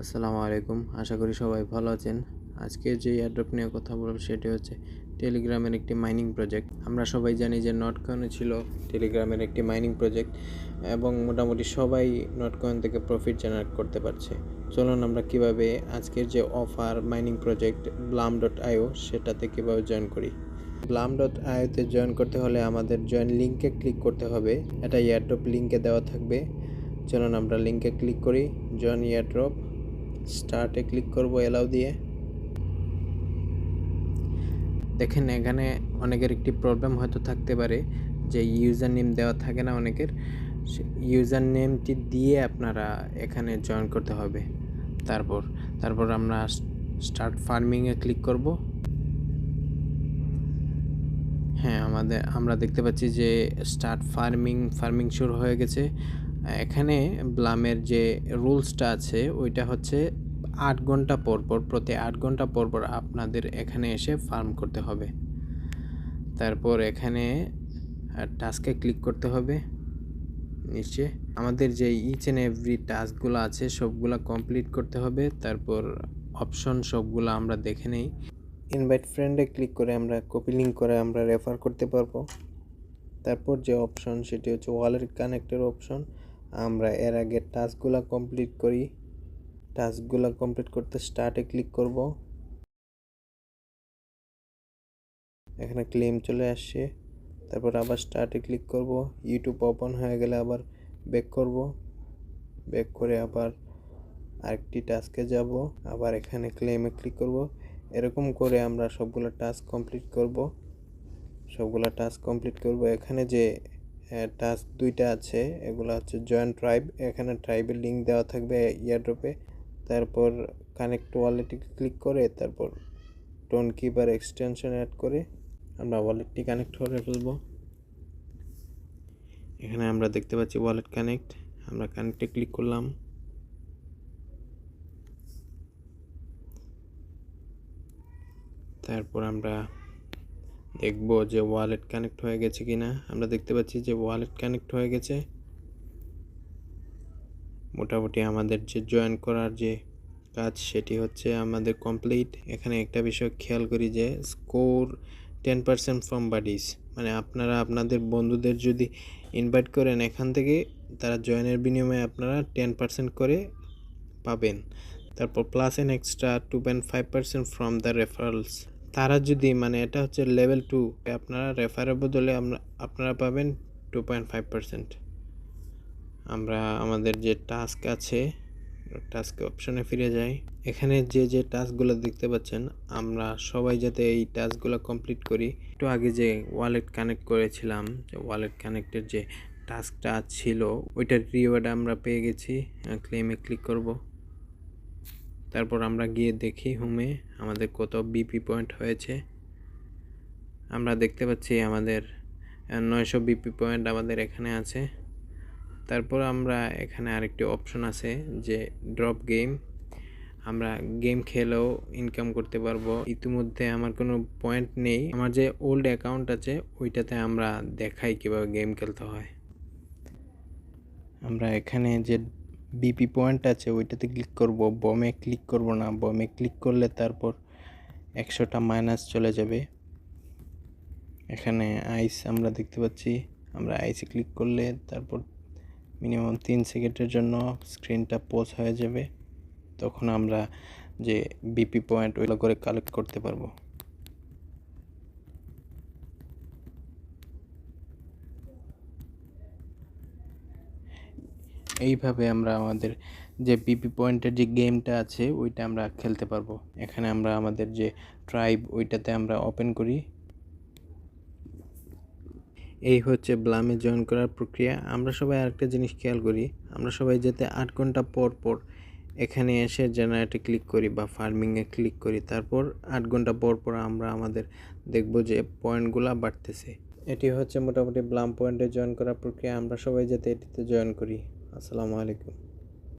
আসসালামু আলাইকুম। আশা করি সবাই ভালো আছেন। আজকে যে এয়ারড্রপ নিয়ে কথা বলব সেটি হচ্ছে টেলিগ্রামের একটি মাইনিং প্রজেক্ট। আমরা সবাই জানি যে নটকয়েন ছিল টেলিগ্রামের একটি মাইনিং প্রজেক্ট এবং মোটামুটি সবাই নটকয়েন থেকে প্রফিট জেনারেট করতে পারছে। চলুন আমরা কিভাবে আজকের যে অফার মাইনিং প্রজেক্ট Blam.io সেটাতে কিভাবে জয়েন করি। Blam.io তে জয়েন করতে হলে আমাদের জয়েন লিঙ্কে ক্লিক করতে হবে। এটা এয়ারড্রপ লিঙ্কে দেওয়া থাকবে। চলুন আমরা লিঙ্কে ক্লিক করি। জয়েন এয়ারড্রপ স্টার্টে ক্লিক করব এলাও দিয়ে। দেখেন এখানে অনেকের একটি প্রবলেম হয়তো থাকতে পারে যে ইউজার নেম দেওয়া থাকে না অনেকের। ইউজার নেমটি দিয়ে আপনারা এখানে জয়েন করতে হবে। তারপর আমরা স্টার্ট ফার্মিংয়ে ক্লিক করব। হ্যাঁ, আমরা দেখতে পাচ্ছি যে স্টার্ট ফার্মিং শুরু হয়ে গেছে। এখানে ব্লামের যে রুলসটা আছে ওইটা হচ্ছে 8 ঘন্টা প্রতি 8 ঘন্টা পর আপনাদের এখানে এসে ফার্ম করতে হবে। তারপর এখানে টাস্কে ক্লিক করতে হবে। নিচে আমাদের যে ইচ অ্যান্ড এভরি টাস্কগুলো আছে সবগুলা কমপ্লিট করতে হবে। তারপর অপশন সবগুলো আমরা দেখে নেই। ইনভাইট ফ্রেন্ডে ক্লিক করে আমরা কপি লিঙ্ক করে আমরা রেফার করতে পারবো। তারপর যে অপশন সেটি হচ্ছে ওয়ালেট কানেক্টের অপশন। আমরা এর আগে টাস্কগুলো কমপ্লিট করি। টাস্কগুলো কমপ্লিট করতে স্টার্টে ক্লিক করব। এখানে ক্লেম চলে আসছে। তারপর আবার স্টার্টে ক্লিক করব। ইউটিউব ওপেন হয়ে গেলে আবার ব্যাক করব। ব্যাক করে আবার আরেকটি টাস্কে যাব। আবার এখানে ক্লেমে ক্লিক করব। এরকম করে আমরা সবগুলো টাস্ক কমপ্লিট করব। এখানে যে টাস্ক দুইটা আছে এগুলো হচ্ছে জয়েন ট্রাইব। এখানে ট্রাইবের লিঙ্ক দেওয়া থাকবে এয়ারড্রপে। তারপর কানেক্ট ওয়ালেটে ক্লিক করে তারপর টোন কিপার এক্সটেনশন অ্যাড করে আমরা ওয়ালেটটি কানেক্ট করে ফেলব। এখানে আমরা দেখতে পাচ্ছি ওয়ালেট কানেক্ট। আমরা কানেক্টে ক্লিক করলাম। তারপর আমরা দেখব যে ওয়ালেট কানেক্ট হয়ে গেছে কিনা। আমরা দেখতে পাচ্ছি যে ওয়ালেট কানেক্ট হয়ে গেছে। মোটামুটি আমাদের যে জয়েন করার যে কাজ সেটি হচ্ছে আমাদের কমপ্লিট। এখানে একটা বিষয় খেয়াল করি যে স্কোর 10% ফ্রম বাডিজ, মানে আপনারা আপনাদের বন্ধুদের যদি ইনভাইট করেন এখান থেকে তারা জয়েনের বিনিময়ে আপনারা 10% করে পাবেন। তারপর plus an extra 2.5% from the referrals. তারা যদি এটা হচ্ছে লেভেল 2, আপনারা রেফারের বদলে আপনারা পাবেন 2.5%। আমরা আমাদের যে টাস্ক আছে টাস্ক অপশনে ফিরে যাই। এখানে যে টাস্কগুলো দেখতে পাচ্ছেন আমরা সবাই যাতে এই টাস্কগুলো কমপ্লিট করি। একটু আগে যে ওয়ালেট কানেক্ট করেছিলাম, যে ওয়ালেট কানেক্টের যে টাস্কটা ছিল ওইটার রিওয়ার্ড আমরা পেয়ে গেছি। ক্লেমে ক্লিক করব। তারপর আমরা গিয়ে দেখি হোমে আমাদের কত বিপি পয়েন্ট হয়েছে। আমরা দেখতে পাচ্ছি আমাদের 900 বিপি পয়েন্ট আমাদের এখানে আছে। তারপর আমরা এখানে আরেকটি অপশন আছে যে ড্রপ গেম। আমরা গেম খেলেও ইনকাম করতে পারবো। ইতিমধ্যে আমার কোনো পয়েন্ট নেই, আমার যে ওল্ড অ্যাকাউন্ট আছে ওইটাতে আমরা দেখাই কিভাবে গেম খেলতে হয়। আমরা এখানে যে বিপি পয়েন্ট আছে ওইটাতে ক্লিক করব, বমে ক্লিক করব না। বমে ক্লিক করলে তারপর 100টা মাইনাস চলে যাবে। এখানে আইস আমরা দেখতে পাচ্ছি। আমরা আইসে ক্লিক করলে তারপর মিনিমাম 3 সেকেন্ডের জন্য স্ক্রিনটা পজ হয়ে যাবে। তখন আমরা যে বিপি পয়েন্ট ওইগুলো করে কালেক্ট করতে পারবো। এইভাবে আমরা আমাদের যে বিপি পয়েন্টের যে গেমটা আছে ওইটা আমরা খেলতে পারবো। এখানে আমরা আমাদের যে ট্রাইব ওইটাতে আমরা ওপেন করি। এই হচ্ছে ব্লামে জয়েন করার প্রক্রিয়া। আমরা সবাই আরেকটা জিনিস খেয়াল করি, আমরা সবাই যাতে 8 ঘন্টা পর এখানে এসে জেনারেটে ক্লিক করি বা ফার্মিংয়ে ক্লিক করি। তারপর 8 ঘন্টা পর আমরা আমাদের দেখব যে পয়েন্টগুলো বাড়তেছে। এটি হচ্ছে মোটামুটি ব্লাম পয়েন্টে জয়েন করার প্রক্রিয়া। আমরা সবাই যাতে এটিতে জয়েন করি। আসসালামু আলাইকুম।